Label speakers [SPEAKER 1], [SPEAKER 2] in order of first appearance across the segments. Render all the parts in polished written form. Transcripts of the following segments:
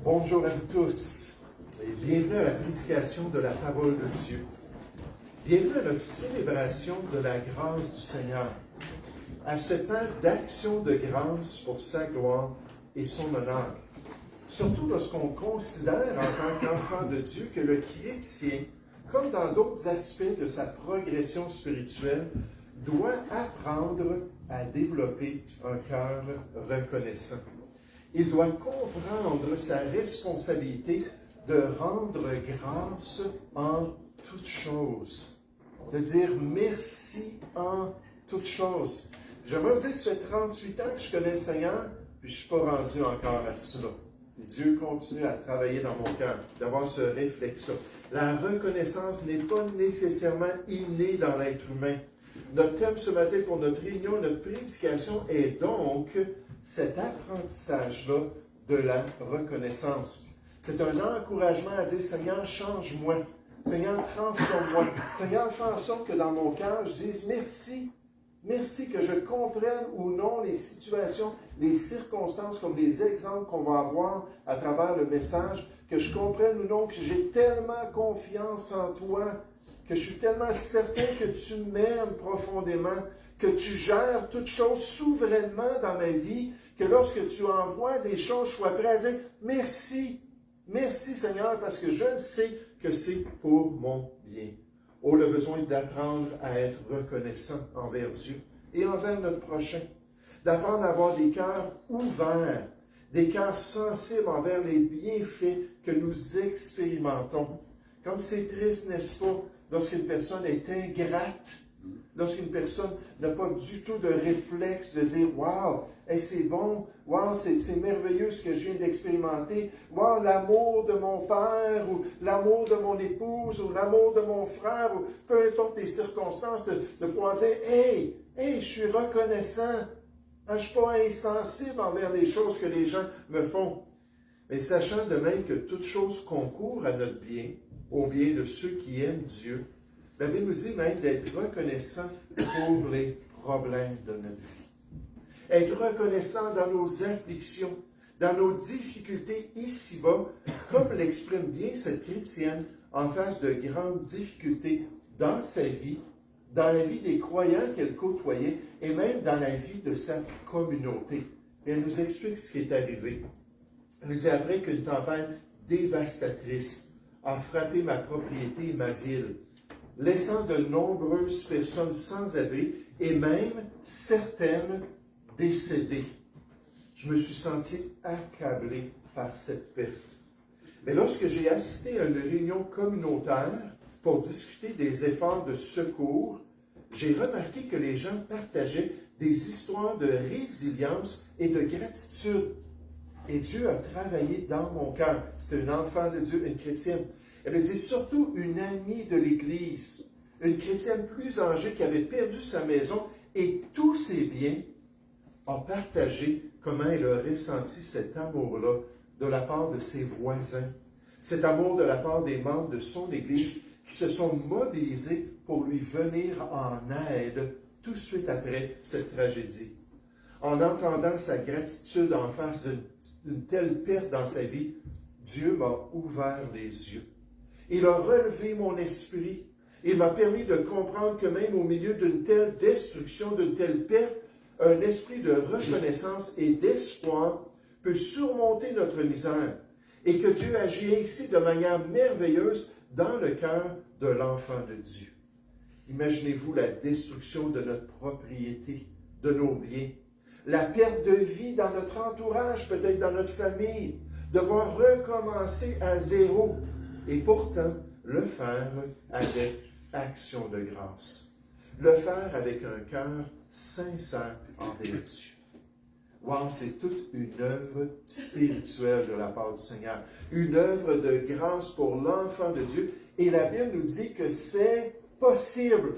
[SPEAKER 1] Bonjour à vous tous et bienvenue à la prédication de la parole de Dieu. Bienvenue à notre célébration de la grâce du Seigneur, à ce temps d'action de grâce pour sa gloire et son honneur. Surtout lorsqu'on considère en tant qu'enfant de Dieu que le chrétien, comme dans d'autres aspects de sa progression spirituelle, doit apprendre à développer un cœur reconnaissant. Il doit comprendre sa responsabilité de rendre grâce en toutes choses, de dire merci en toutes choses. J'aimerais vous dire, ça fait 38 ans que je connais le Seigneur, puis je ne suis pas rendu encore à cela. Dieu continue à travailler dans mon cœur, d'avoir ce réflexe-là. La reconnaissance n'est pas nécessairement innée dans l'être humain. Notre thème ce matin pour notre réunion, notre prédication est donc cet apprentissage-là de la reconnaissance. C'est un encouragement à dire, Seigneur, change-moi. Seigneur, transforme-moi. Seigneur, fais en sorte que dans mon cœur, je dise merci. Merci que je comprenne ou non les situations, les circonstances, comme les exemples qu'on va avoir à travers le message, que je comprenne ou non que j'ai tellement confiance en toi, que je suis tellement certain que tu m'aimes profondément, que tu gères toutes choses souverainement dans ma vie, que lorsque tu envoies des choses, je sois prêt à dire merci. Merci Seigneur, parce que je le sais que c'est pour mon bien. Oh, le besoin d'apprendre à être reconnaissant envers Dieu et envers notre prochain. D'apprendre à avoir des cœurs ouverts, des cœurs sensibles envers les bienfaits que nous expérimentons. Comme c'est triste, n'est-ce pas, lorsqu'une personne est ingrate, lorsqu'une personne n'a pas du tout de réflexe de dire « Wow, hey, c'est bon, wow, c'est merveilleux ce que je viens d'expérimenter, wow, l'amour de mon père, ou l'amour de mon épouse, ou l'amour de mon frère, ou peu importe les circonstances, de pouvoir dire « Hey, je suis reconnaissant, je ne suis pas insensible envers les choses que les gens me font. » Mais sachant de même que toute chose concourt à notre bien, au bien de ceux qui aiment Dieu, la Bible nous dit même d'être reconnaissant pour les problèmes de notre vie. Être reconnaissant dans nos afflictions, dans nos difficultés ici-bas, comme l'exprime bien cette chrétienne en face de grandes difficultés dans sa vie, dans la vie des croyants qu'elle côtoyait et même dans la vie de sa communauté. Et elle nous explique ce qui est arrivé. Elle nous dit après qu'une tempête dévastatrice a frappé ma propriété et ma ville, laissant de nombreuses personnes sans abri et même certaines décédées. Je me suis senti accablé par cette perte. Mais lorsque j'ai assisté à une réunion communautaire pour discuter des efforts de secours, j'ai remarqué que les gens partageaient des histoires de résilience et de gratitude. Et Dieu a travaillé dans mon cœur. C'était une enfant de Dieu, une chrétienne. Elle me dit surtout une amie de l'Église, une chrétienne plus âgée qui avait perdu sa maison et tous ses biens, a partagé comment elle a ressenti cet amour-là de la part de ses voisins, cet amour de la part des membres de son Église qui se sont mobilisés pour lui venir en aide tout de suite après cette tragédie. En entendant sa gratitude en face d'une telle perte dans sa vie, Dieu m'a ouvert les yeux. Il a relevé mon esprit. Il m'a permis de comprendre que même au milieu d'une telle destruction, d'une telle perte, un esprit de reconnaissance et d'espoir peut surmonter notre misère et que Dieu agit ainsi de manière merveilleuse dans le cœur de l'enfant de Dieu. Imaginez-vous la destruction de notre propriété, de nos biens, la perte de vie dans notre entourage, peut-être dans notre famille, devoir recommencer à zéro et pourtant le faire avec action de grâce. Le faire avec un cœur sincère envers Dieu. Wow, c'est toute une œuvre spirituelle de la part du Seigneur. Une œuvre de grâce pour l'enfant de Dieu. Et la Bible nous dit que c'est possible.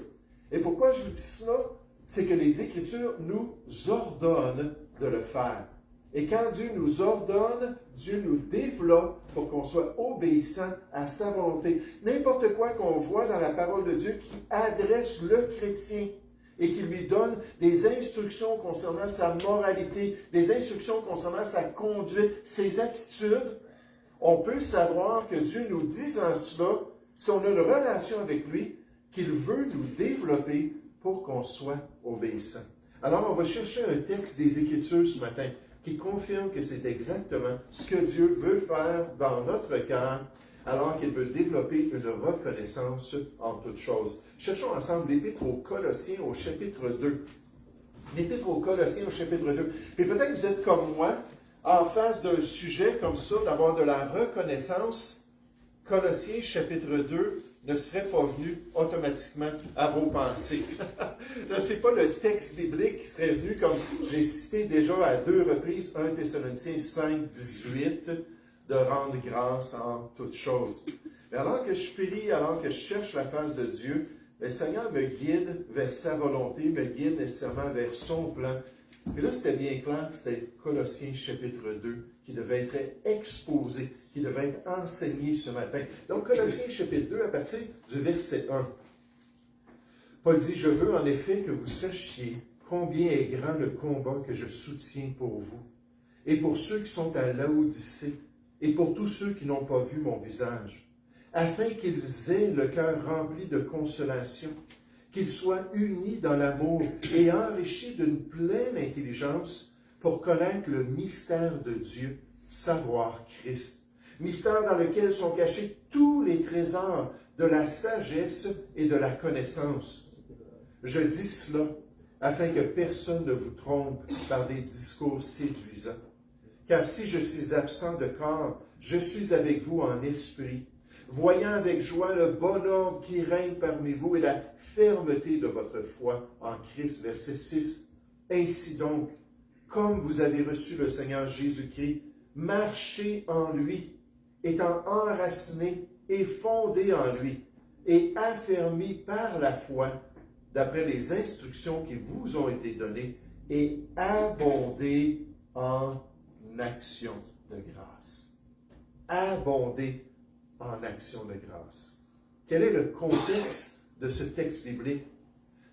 [SPEAKER 1] Et pourquoi je vous dis cela? C'est que les Écritures nous ordonnent de le faire. Et quand Dieu nous ordonne, Dieu nous développe pour qu'on soit obéissant à sa volonté. N'importe quoi qu'on voit dans la parole de Dieu qui adresse le chrétien et qui lui donne des instructions concernant sa moralité, des instructions concernant sa conduite, ses attitudes, On peut savoir que Dieu nous disant cela, si on a une relation avec lui, qu'il veut nous développer pour qu'on soit obéissant. Alors, on va chercher un texte des Écritures ce matin qui confirme que c'est exactement ce que Dieu veut faire dans notre cœur, alors qu'il veut développer une reconnaissance en toutes choses. Cherchons ensemble l'Épître aux Colossiens au chapitre 2. L'Épître aux Colossiens au chapitre 2. Et peut-être vous êtes comme moi, en face d'un sujet comme ça, d'avoir de la reconnaissance. Colossiens chapitre 2 ne serait pas venu automatiquement à vos pensées. Ce n'est pas le texte biblique qui serait venu, comme j'ai cité déjà à 2 reprises, 1 Thessaloniciens 5, 18, de rendre grâce en toutes choses. Mais alors que je prie, alors que je cherche la face de Dieu, le Seigneur me guide vers sa volonté, me guide nécessairement vers son plan. Et là, c'était bien clair que c'était Colossiens chapitre 2 qui devait être exposé, qui devait être enseigné ce matin. Donc, Colossiens chapitre 2, à partir du verset 1. Paul dit, « Je veux en effet que vous sachiez combien est grand le combat que je soutiens pour vous, et pour ceux qui sont à Laodicée, et pour tous ceux qui n'ont pas vu mon visage, afin qu'ils aient le cœur rempli de consolation, qu'ils soient unis dans l'amour et enrichis d'une pleine intelligence pour connaître le mystère de Dieu, savoir Christ. Mystère dans lequel sont cachés tous les trésors de la sagesse et de la connaissance. Je dis cela afin que personne ne vous trompe par des discours séduisants. Car si je suis absent de corps, je suis avec vous en esprit, voyant avec joie le bon ordre qui règne parmi vous et la fermeté de votre foi en Christ. Verset 6. Ainsi donc, comme vous avez reçu le Seigneur Jésus-Christ, marchez en lui, étant enracinés et fondés en lui, et affermis par la foi, d'après les instructions qui vous ont été données, et abondez en action de grâce. Abondez en action de grâce. Quel est le contexte de ce texte biblique?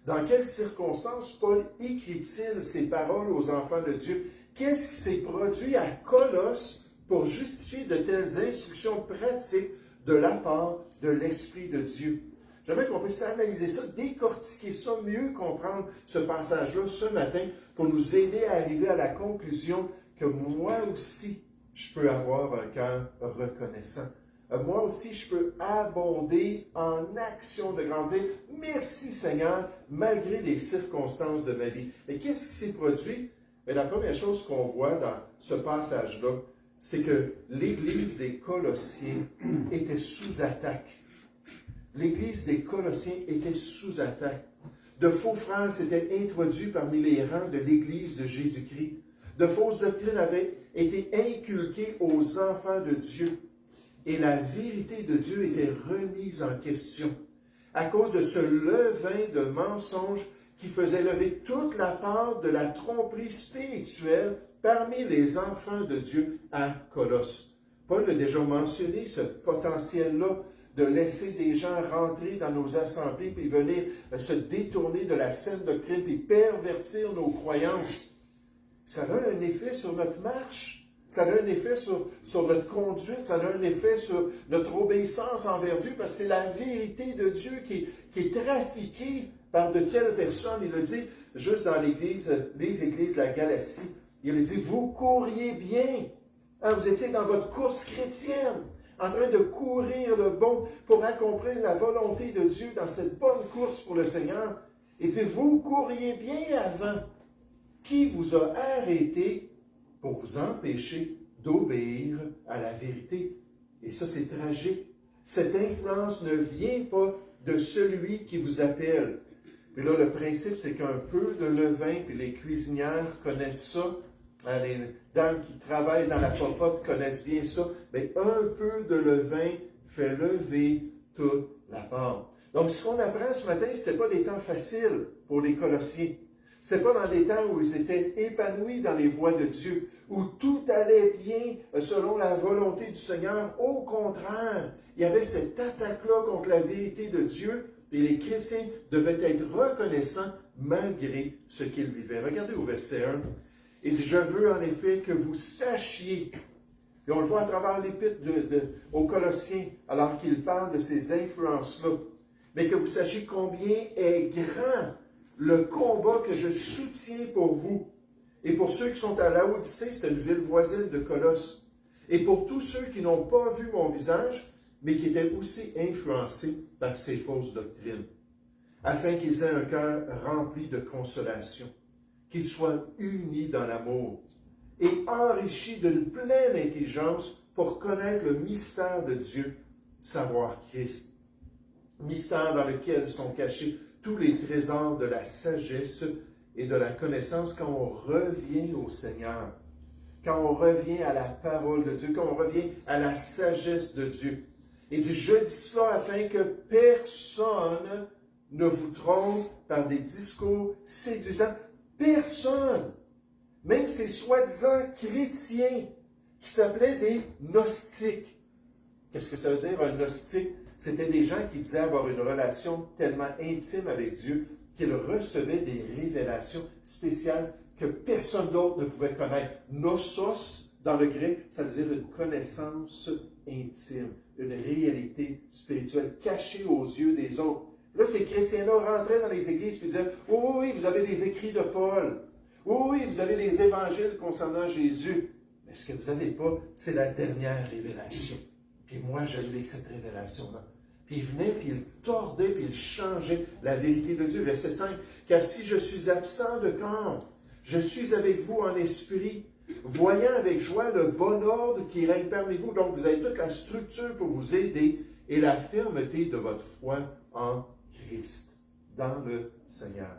[SPEAKER 1] Dans quelles circonstances Paul écrit-il ces paroles aux enfants de Dieu? Qu'est-ce qui s'est produit à Colosse pour justifier de telles instructions pratiques de la part de l'Esprit de Dieu? J'aimerais qu'on puisse analyser ça, décortiquer ça, mieux comprendre ce passage-là ce matin pour nous aider à arriver à la conclusion que moi aussi, je peux avoir un cœur reconnaissant. Moi aussi, je peux abonder en action de grâce. Dire, merci Seigneur, malgré les circonstances de ma vie. Et qu'est-ce qui s'est produit? Mais la première chose qu'on voit dans ce passage-là, c'est que l'Église des Colossiens était sous attaque. L'Église des Colossiens était sous attaque. De faux frères s'étaient introduits parmi les rangs de l'Église de Jésus-Christ. De fausses doctrines avaient été inculquées aux enfants de Dieu. Et la vérité de Dieu était remise en question à cause de ce levain de mensonges qui faisait lever toute la part de la tromperie spirituelle parmi les enfants de Dieu à Colosse. Paul a déjà mentionné ce potentiel-là de laisser des gens rentrer dans nos assemblées puis venir se détourner de la saine doctrine puis pervertir nos croyances. Ça a un effet sur notre marche. Ça a un effet sur notre conduite, ça a un effet sur notre obéissance envers Dieu, parce que c'est la vérité de Dieu qui est trafiquée par de telles personnes. Il le dit juste dans les églises de la Galatie. Il le dit, vous couriez bien. Hein, vous étiez dans votre course chrétienne, en train de courir le bon pour accomplir la volonté de Dieu dans cette bonne course pour le Seigneur. Il dit, vous couriez bien avant. Qui vous a arrêté pour vous empêcher d'obéir à la vérité? Et ça, c'est tragique. Cette influence ne vient pas de celui qui vous appelle. Puis là, le principe, c'est qu'un peu de levain, puis les cuisinières connaissent ça, les dames qui travaillent dans la popote connaissent bien ça, mais un peu de levain fait lever toute la pâte. Donc, ce qu'on apprend ce matin, ce n'était pas des temps faciles pour les Colossiens. Ce n'était pas dans des temps où ils étaient épanouis dans les voies de Dieu, où tout allait bien selon la volonté du Seigneur. Au contraire, il y avait cette attaque-là contre la vérité de Dieu, et les chrétiens devaient être reconnaissants malgré ce qu'ils vivaient. Regardez au verset 1. Il dit, « Je veux en effet que vous sachiez Et on le voit à travers l'épître aux Colossiens, alors qu'il parle de ces influences-là. Mais que vous sachiez combien est grand le combat que je soutiens pour vous. Et pour ceux qui sont à Laodicée, c'est une ville voisine de Colosse. Et pour tous ceux qui n'ont pas vu mon visage, mais qui étaient aussi influencés par ces fausses doctrines, afin qu'ils aient un cœur rempli de consolation, qu'ils soient unis dans l'amour et enrichis d'une pleine intelligence pour connaître le mystère de Dieu, savoir Christ. Mystère dans lequel sont cachés tous les trésors de la sagesse et de la connaissance quand on revient au Seigneur, quand on revient à la parole de Dieu, quand on revient à la sagesse de Dieu. Il dit, je dis cela afin que personne ne vous trompe par des discours séduisants. Personne, même ces soi-disant chrétiens qui s'appelaient des gnostiques. Qu'est-ce que ça veut dire un gnostique? C'était des gens qui disaient avoir une relation tellement intime avec Dieu qu'ils recevaient des révélations spéciales que personne d'autre ne pouvait connaître. Gnosos, dans le grec, ça veut dire une connaissance intime, une réalité spirituelle cachée aux yeux des autres. Là, ces chrétiens-là rentraient dans les églises et disaient « Oui, oui, vous avez les écrits de Paul. Oui, oui, vous avez les évangiles concernant Jésus. Mais ce que vous n'avez pas, c'est la dernière révélation. Puis moi, je l'ai, cette révélation-là. » Puis il venait, puis il tordait, puis il changeait la vérité de Dieu. Verset 5, « Car si je suis absent de corps, je suis avec vous en esprit, voyant avec joie le bon ordre qui règne parmi vous. » Donc, vous avez toute la structure pour vous aider et la fermeté de votre foi en Christ, dans le Seigneur.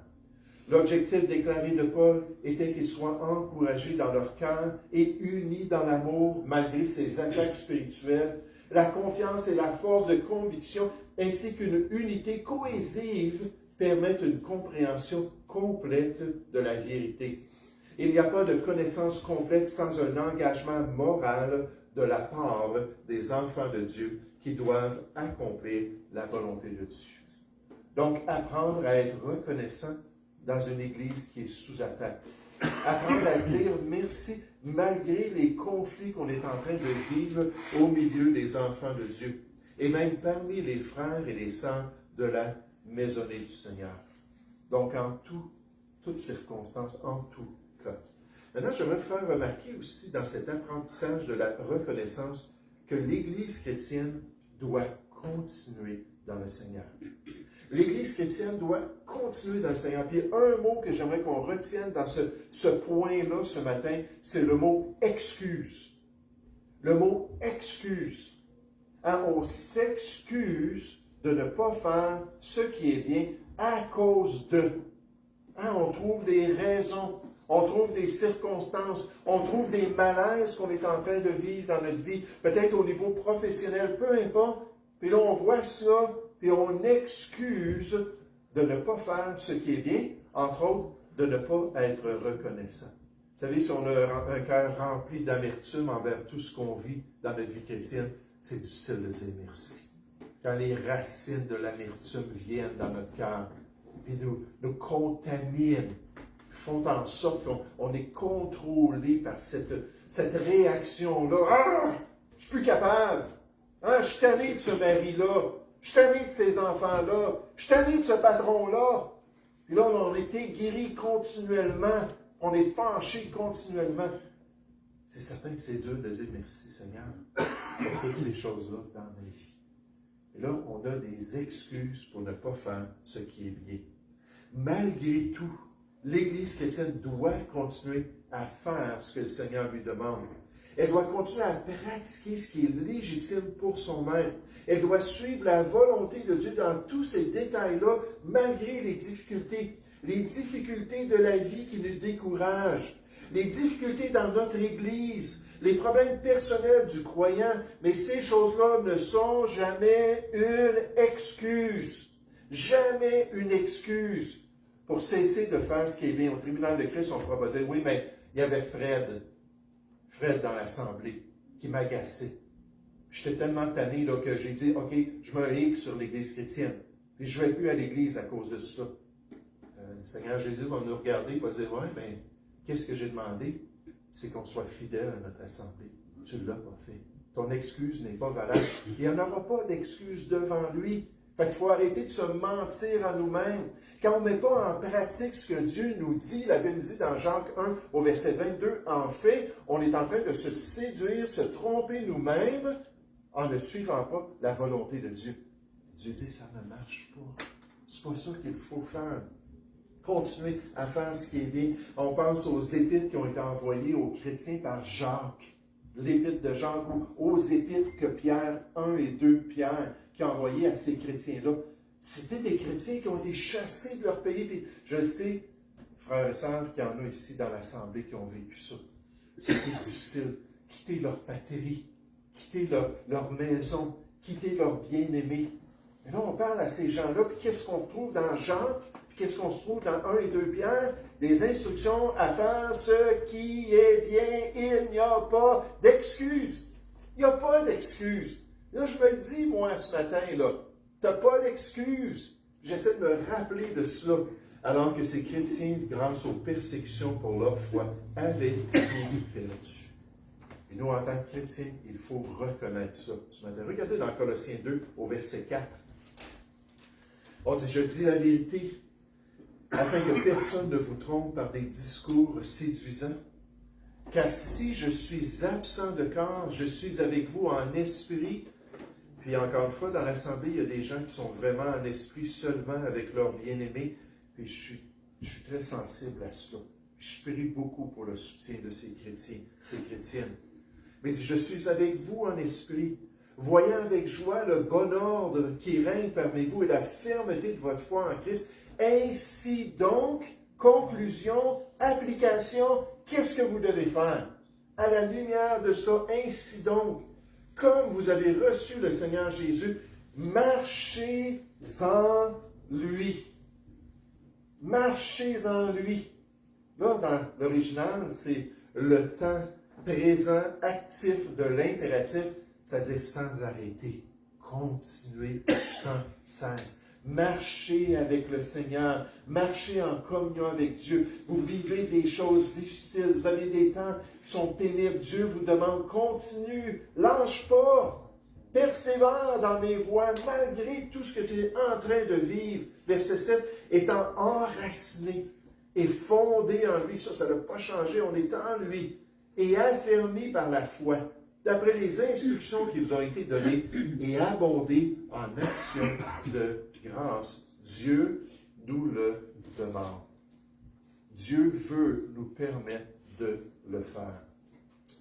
[SPEAKER 1] L'objectif déclaré de Paul était qu'ils soient encouragés dans leur cœur et unis dans l'amour malgré ces attaques spirituelles, la confiance et la force de conviction, ainsi qu'une unité cohésive permettent une compréhension complète de la vérité. Il n'y a pas de connaissance complète sans un engagement moral de la part des enfants de Dieu qui doivent accomplir la volonté de Dieu. Donc, apprendre à être reconnaissant dans une Église qui est sous attaque. Apprendre à dire merci malgré les conflits qu'on est en train de vivre au milieu des enfants de Dieu et même parmi les frères et les sœurs de la maisonnée du Seigneur. Donc, en toutes circonstances, en tout cas. Maintenant, je veux faire remarquer aussi dans cet apprentissage de la reconnaissance que l'Église chrétienne doit continuer dans le Seigneur. L'Église chrétienne doit continuer dans le Seigneur. Puis un mot que j'aimerais qu'on retienne dans ce point-là ce matin, c'est le mot « excuse ». Le mot « excuse ». Hein, on s'excuse de ne pas faire ce qui est bien à cause de. Hein, on trouve des raisons, on trouve des circonstances, on trouve des malaises qu'on est en train de vivre dans notre vie, peut-être au niveau professionnel, peu importe. Puis là, on voit ça, puis on excuse de ne pas faire ce qui est bien, entre autres, de ne pas être reconnaissant. Vous savez, si on a un cœur rempli d'amertume envers tout ce qu'on vit dans notre vie chrétienne, c'est difficile de dire merci. Quand les racines de l'amertume viennent dans notre cœur, puis nous contaminent, font en sorte qu'on est contrôlé par cette réaction-là. « Ah! Je suis plus capable! Ah, je suis tanné de ce mari-là! Je suis tanné de ces enfants-là! Je suis tanné de ce patron-là! » Puis là, on a été guéri continuellement. On est fâché continuellement. C'est certain que c'est dur de dire merci Seigneur pour toutes ces choses-là dans ma vie. Et là, on a des excuses pour ne pas faire ce qui est bien. Malgré tout, l'Église chrétienne doit continuer à faire ce que le Seigneur lui demande. Elle doit continuer à pratiquer ce qui est légitime pour son maître. Elle doit suivre la volonté de Dieu dans tous ces détails-là, malgré les difficultés de la vie qui nous découragent, les difficultés dans notre Église, les problèmes personnels du croyant, mais ces choses-là ne sont jamais une excuse. Jamais une excuse pour cesser de faire ce qui est bien. Au tribunal de Christ, on pourra pas dire, oui, mais il y avait Fred dans l'assemblée, qui m'agaçait. J'étais tellement tanné là, que j'ai dit, OK, je mets un X sur l'Église chrétienne. Puis je ne vais plus à l'Église à cause de ça. Le Seigneur Jésus va nous regarder et va dire, ouais, mais qu'est-ce que j'ai demandé? C'est qu'on soit fidèle à notre assemblée. tu ne l'as pas fait. Ton excuse n'est pas valable. Il n'y en aura pas d'excuse devant lui. Fait qu'il faut arrêter de se mentir à nous-mêmes. Quand on ne met pas en pratique ce que Dieu nous dit, la Bible dit dans Jacques 1 au verset 22, en fait, on est en train de se séduire, se tromper nous-mêmes en ne suivant pas la volonté de Dieu. Dieu dit, ça ne marche pas. C'est pas ça qu'il faut faire. Continuer à faire ce qui est bien. On pense aux épîtres qui ont été envoyées aux chrétiens par Jacques. L'épître de Jacques, ou aux épîtres que Pierre 1 et 2 Pierre qui a envoyé à ces chrétiens-là. C'était des chrétiens qui ont été chassés de leur pays. Puis je sais, frères et sœurs, qu'il y en a ici dans l'Assemblée qui ont vécu ça. C'était difficile. Quitter leur patrie, quitter leur maison, quitter leur bien-aimé. Mais là, on parle à ces gens-là, puis qu'est-ce qu'on trouve dans Jacques? Qu'est-ce qu'on se trouve dans 1 et 2 Pierre? Des instructions à faire ce qui est bien. Il n'y a pas d'excuse. Il n'y a pas d'excuse. Là, je me le dis, moi, ce matin, là. Tu n'as pas d'excuse. J'essaie de me rappeler de cela. Alors que ces chrétiens, grâce aux persécutions pour leur foi, avaient tout perdu. Et nous, en tant que chrétiens, il faut reconnaître ça ce matin. Regardez dans Colossiens 2, au verset 4. On dit, je dis la vérité, afin que personne ne vous trompe par des discours séduisants. Car si je suis absent de corps, je suis avec vous en esprit. Puis encore une fois, dans l'Assemblée, il y a des gens qui sont vraiment en esprit seulement avec leur bien-aimé. Puis je suis très sensible à cela. Je prie beaucoup pour le soutien de ces chrétiens, ces chrétiennes. Mais je suis avec vous en esprit, voyant avec joie le bon ordre qui règne parmi vous et la fermeté de votre foi en Christ. Ainsi donc, conclusion, application, qu'est-ce que vous devez faire? À la lumière de ça, ainsi donc, comme vous avez reçu le Seigneur Jésus, marchez en lui. Marchez en lui. Là, dans l'original, c'est le temps présent, actif de l'impératif, c'est-à-dire sans arrêter. Continuez sans cesse. Marchez avec le Seigneur, marchez en communion avec Dieu. Vous vivez des choses difficiles, vous avez des temps qui sont pénibles. Dieu vous demande, continue, lâche pas, persévère dans mes voies, malgré tout ce que tu es en train de vivre. Verset 7, étant enraciné et fondé en lui, ça n'a pas changé, on est en lui, et affermi par la foi, d'après les instructions qui vous ont été données, et abondé en action de grâce. Dieu nous le demande. Dieu veut nous permettre de le faire.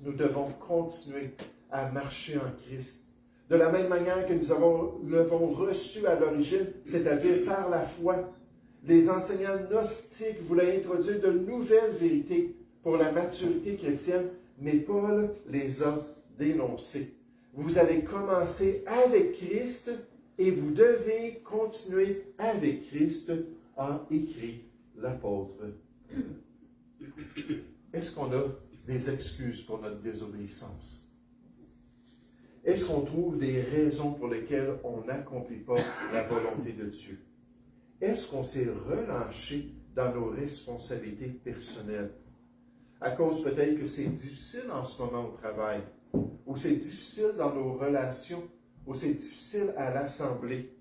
[SPEAKER 1] Nous devons continuer à marcher en Christ. De la même manière que nous l'avons reçu à l'origine, c'est-à-dire par la foi. Les enseignants gnostiques voulaient introduire de nouvelles vérités pour la maturité chrétienne, mais Paul les a dénoncées. Vous avez commencé avec Christ et vous devez continuer avec Christ, a écrit l'apôtre. Est-ce qu'on a des excuses pour notre désobéissance? Est-ce qu'on trouve des raisons pour lesquelles on n'accomplit pas la volonté de Dieu? Est-ce qu'on s'est relâché dans nos responsabilités personnelles? À cause peut-être que c'est difficile en ce moment au travail, ou c'est difficile dans nos relations, ou c'est difficile à l'Assemblée,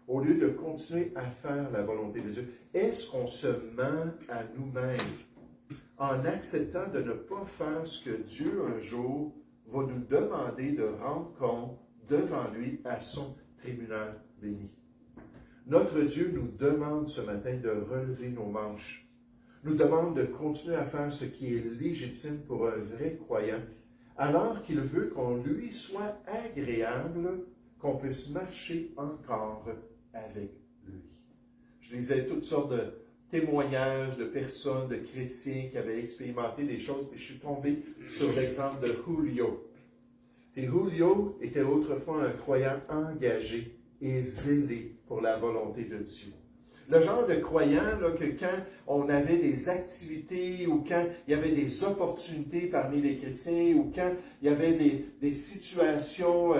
[SPEAKER 1] au lieu de continuer à faire la volonté de Dieu. Est-ce qu'on se ment à nous-mêmes en acceptant de ne pas faire ce que Dieu un jour va nous demander de rendre compte devant lui à son tribunal béni? Notre Dieu nous demande ce matin de relever nos manches, nous demande de continuer à faire ce qui est légitime pour un vrai croyant, alors qu'il veut qu'on lui soit agréable, qu'on puisse marcher encore avec lui. Je lisais toutes sortes de témoignages de personnes, de chrétiens qui avaient expérimenté des choses, et je suis tombé sur l'exemple de Julio. Et Julio était autrefois un croyant engagé et zélé pour la volonté de Dieu. Le genre de croyant là, que quand on avait des activités ou quand il y avait des opportunités parmi les chrétiens ou quand il y avait des situations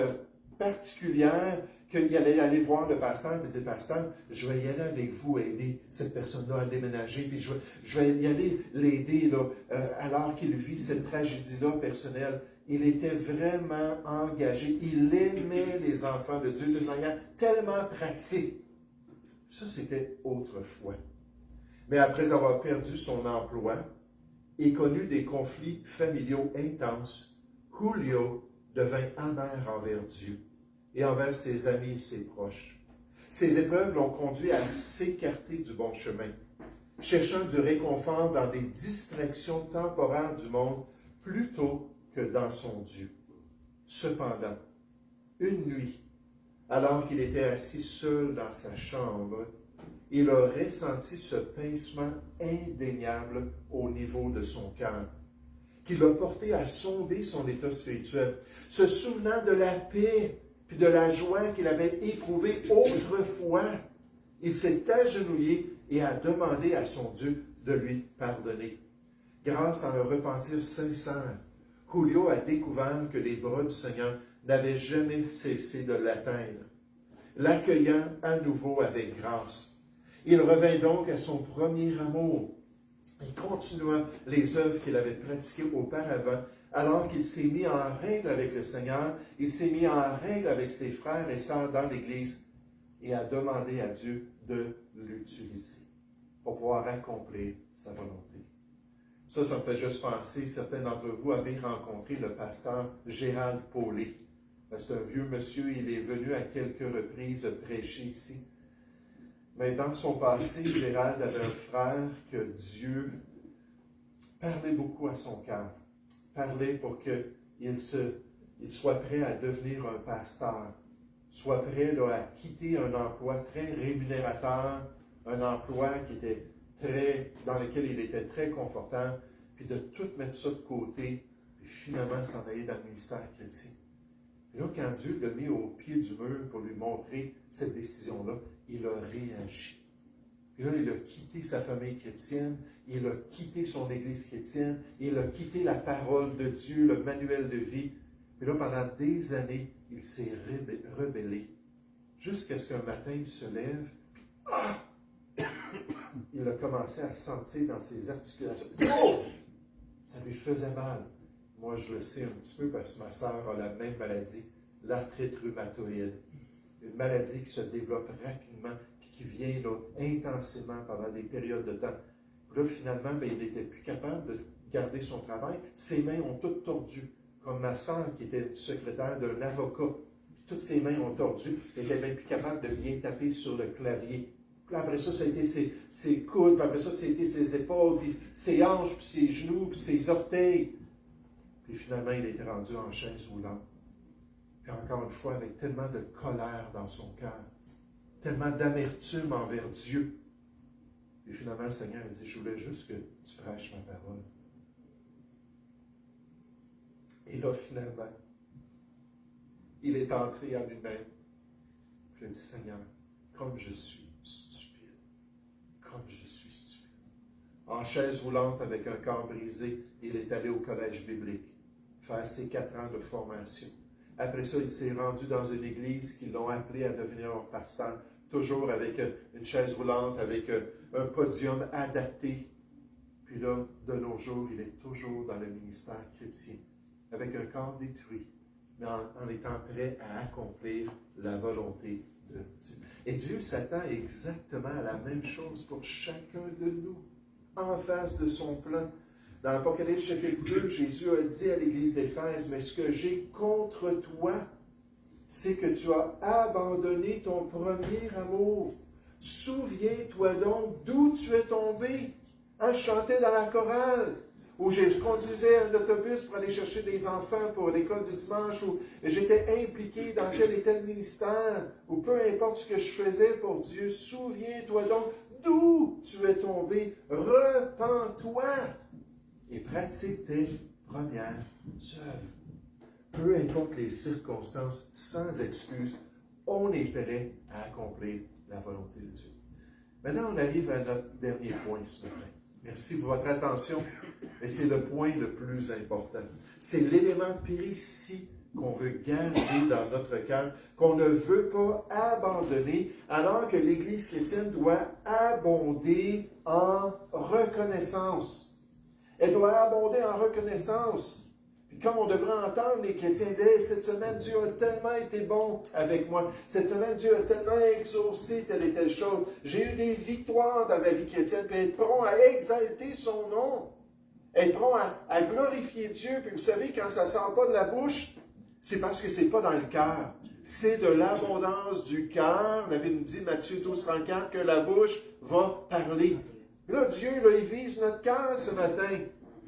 [SPEAKER 1] particulières, qu'il allait aller voir le pasteur et dire, pasteur, je vais y aller avec vous, aider cette personne-là à déménager, puis je vais y aller l'aider là, alors qu'il vit cette tragédie-là personnelle. il était vraiment engagé. Il aimait les enfants de Dieu d'une manière tellement pratique. Ça, c'était autrefois. Mais après avoir perdu son emploi et connu des conflits familiaux intenses, Julio devint amer envers Dieu et envers ses amis et ses proches. Ces épreuves l'ont conduit à s'écarter du bon chemin, cherchant du réconfort dans des distractions temporaires du monde plutôt que dans son Dieu. Cependant, une nuit, alors qu'il était assis seul dans sa chambre, il a ressenti ce pincement indéniable au niveau de son cœur, qui l'a porté à sonder son état spirituel, se souvenant de la paix puis de la joie qu'il avait éprouvée autrefois. Il s'est agenouillé et a demandé à son Dieu de lui pardonner. Grâce à un repentir sincère, Julio a découvert que les bras du Seigneur n'avaient jamais cessé de l'atteindre, l'accueillant à nouveau avec grâce. Il revint donc à son premier amour. Il continua les œuvres qu'il avait pratiquées auparavant, alors qu'il s'est mis en règle avec le Seigneur, il s'est mis en règle avec ses frères et sœurs dans l'Église et a demandé à Dieu de l'utiliser pour pouvoir accomplir sa volonté. Ça me fait juste penser, certains d'entre vous avaient rencontré le pasteur Gérald Paulet. C'est un vieux monsieur, il est venu à quelques reprises prêcher ici. Mais dans son passé, Gérald avait un frère que Dieu parlait beaucoup à son cœur. Parlait pour qu'il soit prêt à devenir un pasteur, soit prêt là, à quitter un emploi très rémunérateur, un emploi dans lequel il était très confortable, puis de tout mettre ça de côté, puis finalement s'en aller dans le ministère chrétien. Et là, quand Dieu l'a mis au pied du mur pour lui montrer cette décision-là, il a réagi. Et là, il a quitté sa famille chrétienne, il a quitté son église chrétienne, il a quitté la parole de Dieu, le manuel de vie. Et là, pendant des années, il s'est rebellé. Jusqu'à ce qu'un matin, il se lève, puis il a commencé à sentir dans ses articulations. Oh! Ça lui faisait mal. Moi, je le sais un petit peu parce que ma sœur a la même maladie, l'arthrite rhumatoïde. Une maladie qui se développe rapidement puis qui vient là, intensément pendant des périodes de temps. Puis là, finalement, il n'était plus capable de garder son travail. Ses mains ont toutes tordu, comme ma sœur qui était secrétaire d'un avocat. Puis toutes ses mains ont tordu. Il n'était même plus capable de bien taper sur le clavier. Puis après ça, ça a été ses coudes, puis après ça, ça a été ses épaules, puis ses hanches, puis ses genoux, puis ses orteils. Puis finalement, il était rendu en chaise roulante. Puis encore une fois, avec tellement de colère dans son cœur, tellement d'amertume envers Dieu. Puis finalement, le Seigneur a dit, je voulais juste que tu prêches ma parole. Et là, finalement, il est entré en lui-même. Puis il a dit, Seigneur, comme je suis stupide, comme je suis stupide. En chaise roulante avec un corps brisé, il est allé au collège biblique, faire ses 4 ans de formation. Après ça, il s'est rendu dans une église qui l'ont appelé à devenir leur pasteur, toujours avec une chaise roulante, avec un podium adapté. Puis là, de nos jours, il est toujours dans le ministère chrétien, avec un corps détruit, mais en étant prêt à accomplir la volonté de Dieu. Et Dieu s'attend exactement à la même chose pour chacun de nous, en face de son plan. Dans l'Apocalypse chapitre 2, Jésus a dit à l'église d'Éphèse, « Mais ce que j'ai contre toi, c'est que tu as abandonné ton premier amour. Souviens-toi donc d'où tu es tombé. » Je chantais dans la chorale, où je conduisais un autobus pour aller chercher des enfants pour l'école du dimanche, où j'étais impliqué dans tel et tel ministère, ou peu importe ce que je faisais pour Dieu. Souviens-toi donc d'où tu es tombé. Repens-toi et pratique tes premières œuvres. Peu importe les circonstances, sans excuse, on est prêt à accomplir la volonté de Dieu. Maintenant, on arrive à notre dernier point ce matin. Merci pour votre attention, mais c'est le point le plus important. C'est l'élément précis qu'on veut garder dans notre cœur, qu'on ne veut pas abandonner, alors que l'Église chrétienne doit abonder en reconnaissance. Elle doit abonder en reconnaissance. Puis Puis comme on devrait entendre les chrétiens dire, hey, cette semaine, Dieu a tellement été bon avec moi. Cette semaine, Dieu a tellement exaucé telle et telle chose. J'ai eu des victoires dans ma vie chrétienne. Puis être prompt à exalter son nom. Être prompt à glorifier Dieu. Puis vous savez, quand ça ne sort pas de la bouche, c'est parce que ce n'est pas dans le cœur. C'est de l'abondance du cœur. La Bible nous dit, Matthieu 12, 34, que la bouche va parler. Et là, Dieu, là, il vise notre cœur ce matin.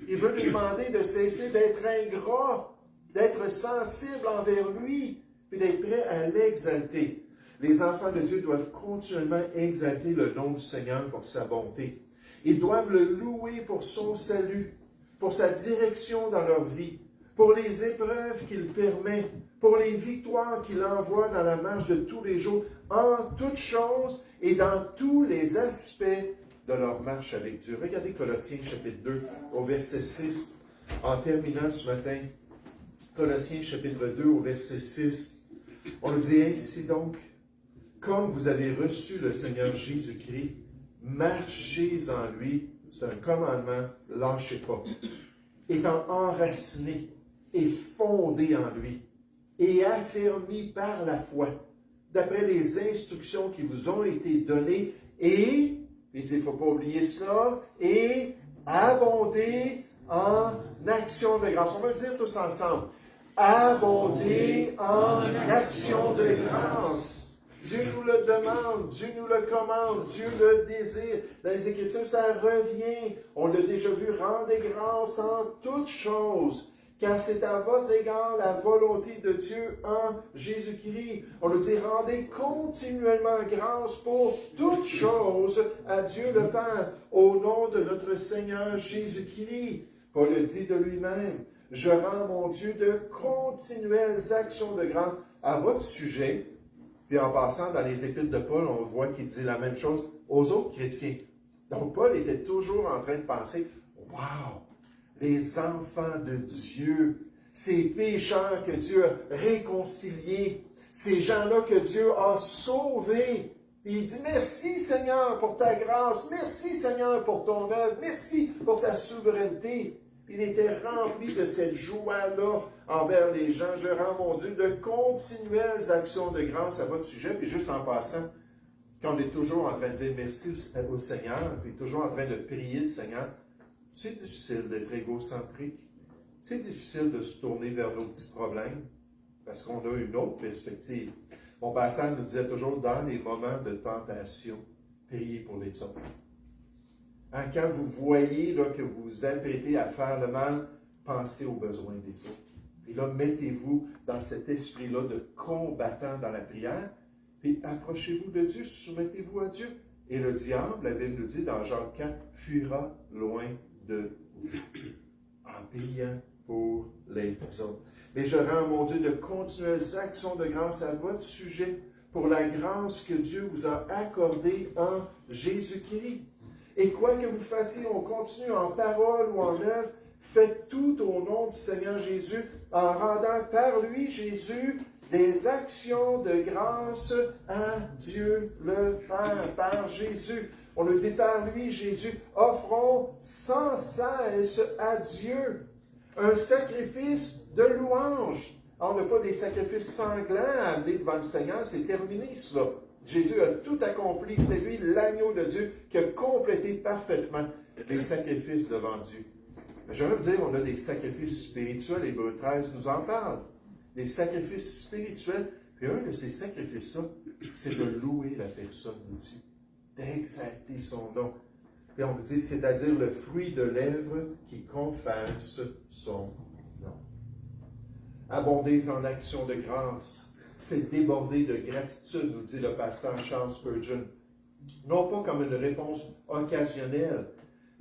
[SPEAKER 1] Il veut nous demander de cesser d'être ingrat, d'être sensible envers lui, puis d'être prêt à l'exalter. Les enfants de Dieu doivent continuellement exalter le nom du Seigneur pour sa bonté. Ils doivent le louer pour son salut, pour sa direction dans leur vie, pour les épreuves qu'il permet, pour les victoires qu'il envoie dans la marche de tous les jours, en toutes choses et dans tous les aspects de leur marche avec Dieu. Regardez Colossiens chapitre 2 au verset 6, en terminant ce matin. Colossiens chapitre 2 au verset 6. On nous dit ainsi donc, comme vous avez reçu le Seigneur Jésus-Christ, marchez en lui, c'est un commandement, lâchez pas. Étant enraciné et fondé en lui, et affermi par la foi, d'après les instructions qui vous ont été données, et, il dit, il ne faut pas oublier cela, et abonder en action de grâce. On va le dire tous ensemble. Abonder en action de grâce. Dieu nous le demande, Dieu nous le commande, Dieu le désire. Dans les Écritures, ça revient. On l'a déjà vu, rendez grâce en toutes choses, car c'est à votre égard la volonté de Dieu en Jésus-Christ. On nous dit, rendez continuellement grâce pour toutes choses à Dieu le Père, au nom de notre Seigneur Jésus-Christ. Paul le dit de lui-même, je rends mon Dieu de continuelles actions de grâce à votre sujet. Puis en passant dans les épîtres de Paul, on voit qu'il dit la même chose aux autres chrétiens. Donc Paul était toujours en train de penser, wow, les enfants de Dieu, ces pécheurs que Dieu a réconciliés, ces gens-là que Dieu a sauvés. Et il dit, merci Seigneur pour ta grâce, merci Seigneur pour ton œuvre, merci pour ta souveraineté. Il était rempli de cette joie-là envers les gens. Je rends mon Dieu de continuelles actions de grâce à votre sujet. Puis juste en passant, quand on est toujours en train de dire merci au Seigneur, puis toujours en train de prier le Seigneur, c'est difficile d'être égocentrique. C'est difficile de se tourner vers nos petits problèmes parce qu'on a une autre perspective. Mon pasteur nous disait toujours, dans les moments de tentation, priez pour les autres. Hein, quand vous voyez là, que vous vous apprêtez à faire le mal, pensez aux besoins des autres. Et là, mettez-vous dans cet esprit-là de combattant dans la prière, puis approchez-vous de Dieu, soumettez-vous à Dieu. Et le diable, la Bible nous dit dans Jacques 4, fuira loin de vous, en priant pour les autres. Mais je rends, mon Dieu, de continuelles actions de grâce à votre sujet, pour la grâce que Dieu vous a accordée en Jésus-Christ. Et quoi que vous fassiez, on continue en parole ou en œuvre, faites tout au nom du Seigneur Jésus, en rendant par lui, Jésus, des actions de grâce à Dieu le Père, par Jésus. On nous dit par lui, Jésus, offrons sans cesse à Dieu un sacrifice de louange. On n'a pas des sacrifices sanglants à amener devant le Seigneur, c'est terminé cela. Jésus a tout accompli, c'est lui l'agneau de Dieu qui a complété parfaitement les sacrifices devant Dieu. Je veux dire, on a des sacrifices spirituels, Hébreux 13 nous en parle. Des sacrifices spirituels, puis un de ces sacrifices-là, c'est de louer la personne de Dieu, d'exalter son nom. Puis on dit, c'est-à-dire le fruit de lèvres qui confesse son nom. Abonder en action de grâce, c'est déborder de gratitude, nous dit le pasteur Charles Spurgeon. Non pas comme une réponse occasionnelle,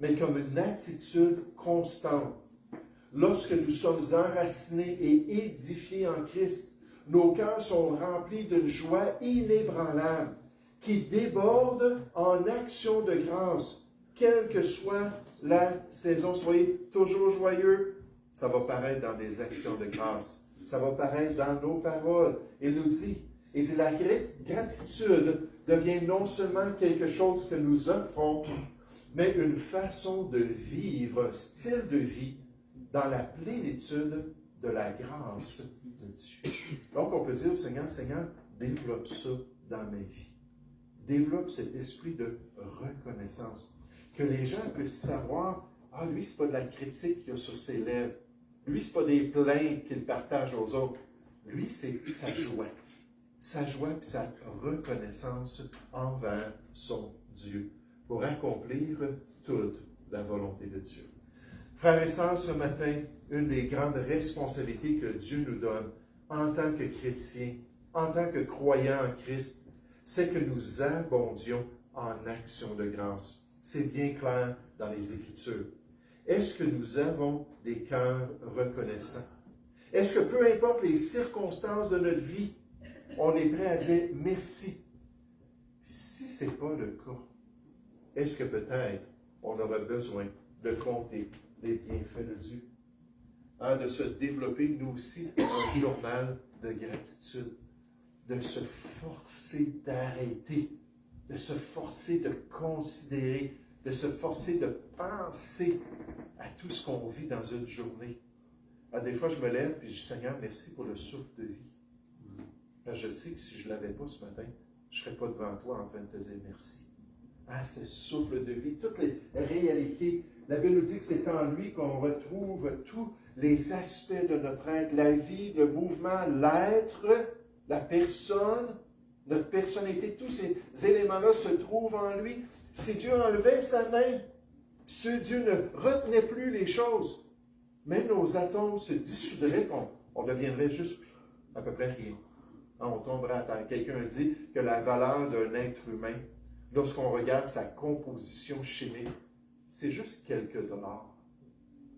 [SPEAKER 1] mais comme une attitude constante. Lorsque nous sommes enracinés et édifiés en Christ, nos cœurs sont remplis d'une joie inébranlable qui déborde en action de grâce. Quelle que soit la saison, soyez toujours joyeux. Ça va paraître dans des actions de grâce. Ça va paraître dans nos paroles. Il nous dit, la gratitude devient non seulement quelque chose que nous offrons, mais une façon de vivre, un style de vie, dans la plénitude de la grâce de Dieu. Donc, on peut dire au Seigneur, Seigneur, développe ça dans ma vie. Développe cet esprit de reconnaissance. Que les gens puissent savoir, ah, lui, c'est pas de la critique qu'il a sur ses lèvres. Lui, c'est pas des plaintes qu'il partage aux autres. Lui, c'est sa joie. Sa joie et sa reconnaissance envers son Dieu pour accomplir toute la volonté de Dieu. Frères et sœurs, ce matin, une des grandes responsabilités que Dieu nous donne en tant que chrétiens, en tant que croyants en Christ, c'est que nous abondions en action de grâce. C'est bien clair dans les Écritures. Est-ce que nous avons des cœurs reconnaissants? Est-ce que peu importe les circonstances de notre vie, on est prêt à dire merci? Puis si ce n'est pas le cas, est-ce que peut-être on aura besoin de compter les bienfaits de Dieu? De se développer, nous aussi, un journal de gratitude, de se forcer d'arrêter, de se forcer de considérer, de se forcer de penser à tout ce qu'on vit dans une journée. Des fois, je me lève et je dis, Seigneur, merci pour le souffle de vie. Parce que je sais que si je ne l'avais pas ce matin, je ne serais pas devant toi en train de te dire merci. Ce souffle de vie, toutes les réalités. La Bible nous dit que c'est en lui qu'on retrouve tous les aspects de notre être, la vie, le mouvement, l'être, la personne, notre personnalité, tous ces éléments-là se trouvent en lui. Si Dieu enlevait sa main, si Dieu ne retenait plus les choses, même nos atomes se dissoudraient, on deviendrait juste à peu près rien. On tomberait à terre. Quelqu'un dit que la valeur d'un être humain, lorsqu'on regarde sa composition chimique, c'est juste quelques dollars.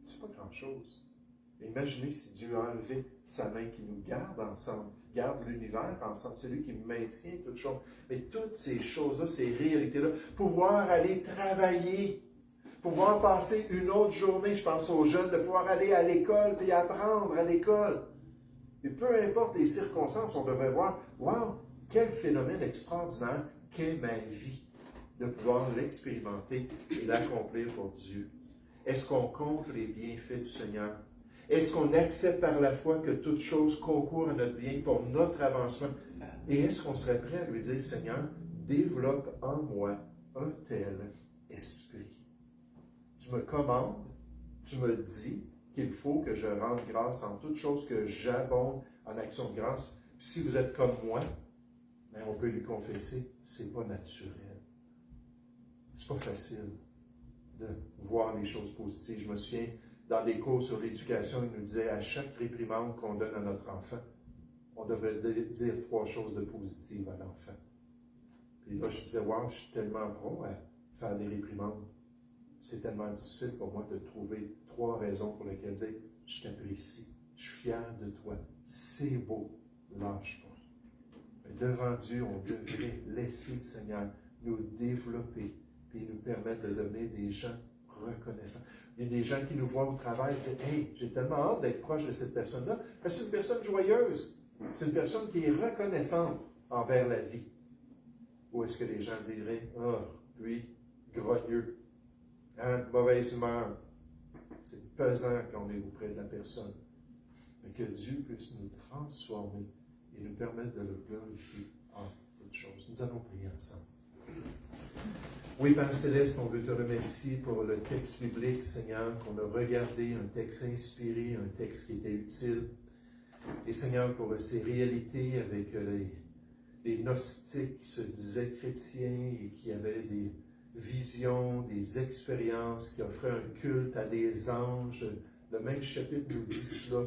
[SPEAKER 1] C'est pas grand-chose. Imaginez si Dieu a enlevé sa main qui nous garde ensemble, qui garde l'univers ensemble, c'est lui qui maintient toutes choses. Mais toutes ces choses-là, ces réalités-là, pouvoir aller travailler, pouvoir passer une autre journée, je pense aux jeunes, de pouvoir aller à l'école et apprendre à l'école. Et peu importe les circonstances, on devrait voir, wow, quel phénomène extraordinaire qu'est ma vie, de pouvoir l'expérimenter et l'accomplir pour Dieu. Est-ce qu'on compte les bienfaits du Seigneur? Est-ce qu'on accepte par la foi que toute chose concourt à notre bien pour notre avancement? Et est-ce qu'on serait prêt à lui dire, Seigneur, développe en moi un tel esprit? Tu me commandes, tu me dis qu'il faut que je rende grâce en toute chose, que j'abonde en action de grâce. Puis si vous êtes comme moi, on peut lui confesser, c'est pas naturel. C'est pas facile de voir les choses positives. Je me souviens, dans des cours sur l'éducation, il nous disait à chaque réprimande qu'on donne à notre enfant, on devrait dire 3 choses de positives à l'enfant. Puis là, je disais, wow, je suis tellement bon à faire des réprimandes. C'est tellement difficile pour moi de trouver 3 raisons pour lesquelles dire, je t'apprécie, je suis fier de toi, c'est beau, lâche pas. Mais devant Dieu, on devrait laisser le Seigneur nous développer et nous permettre de devenir des gens reconnaissants. Il y a des gens qui nous voient au travail et disent, hey, j'ai tellement hâte d'être proche de cette personne-là, parce que c'est une personne joyeuse, c'est une personne qui est reconnaissante envers la vie. Ou est-ce que les gens diraient, lui, grogneux, mauvaise humeur. C'est pesant quand on est auprès de la personne. Mais que Dieu puisse nous transformer et nous permettre de le glorifier en toutes choses. Nous allons prier ensemble. Oui, Père Céleste, on veut te remercier pour le texte biblique, Seigneur, qu'on a regardé, un texte inspiré, un texte qui était utile. Et Seigneur, pour ces réalités avec les gnostiques qui se disaient chrétiens et qui avaient des visions, des expériences, qui offraient un culte à des anges. Le même chapitre nous dit cela,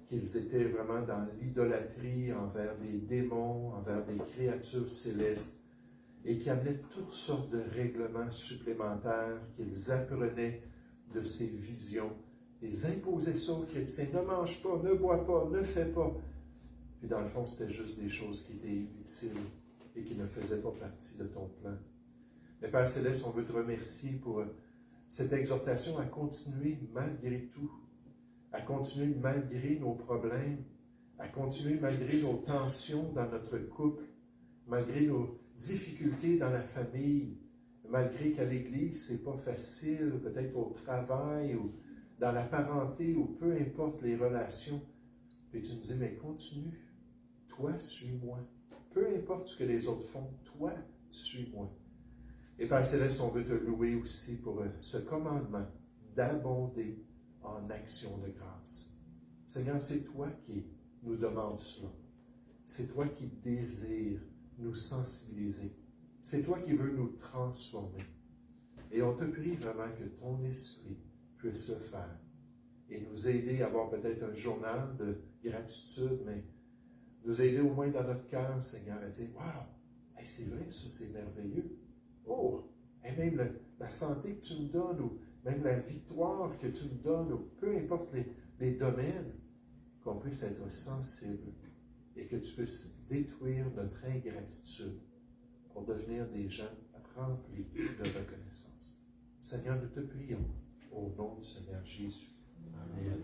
[SPEAKER 1] qu'ils étaient vraiment dans l'idolâtrie envers des démons, envers des créatures célestes, et qui amenaient toutes sortes de règlements supplémentaires qu'ils apprenaient de ces visions. Ils imposaient ça aux chrétiens, ne mange pas, ne bois pas, ne fais pas. Puis dans le fond, c'était juste des choses qui étaient inutiles et qui ne faisaient pas partie de ton plan. Mais Père Céleste, on veut te remercier pour cette exhortation à continuer malgré tout, à continuer malgré nos problèmes, à continuer malgré nos tensions dans notre couple, malgré nos difficultés dans la famille, malgré qu'à l'Église, c'est pas facile, peut-être au travail ou dans la parenté ou peu importe les relations. Puis tu nous dis, mais continue. Toi, suis-moi. Peu importe ce que les autres font, toi, suis-moi. Et Père Céleste, on veut te louer aussi pour ce commandement d'abonder en action de grâce. Seigneur, c'est toi qui nous demandes cela. C'est toi qui désires nous sensibiliser. C'est toi qui veux nous transformer. Et on te prie vraiment que ton esprit puisse le faire et nous aider à avoir peut-être un journal de gratitude, mais nous aider au moins dans notre cœur, Seigneur, à dire, « Wow, hey, c'est vrai, ça, c'est merveilleux. Oh, et même la santé que tu me donnes, ou même la victoire que tu me donnes, ou peu importe les domaines, qu'on puisse être sensible et que tu puisses détruire notre ingratitude pour devenir des gens remplis de reconnaissance. Seigneur, nous te prions au nom du Seigneur Jésus. Amen.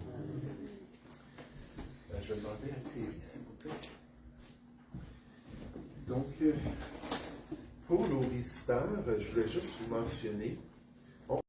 [SPEAKER 1] Je vais demander à Thierry, s'il vous plaît. Donc, pour nos visiteurs, je voulais juste vous mentionner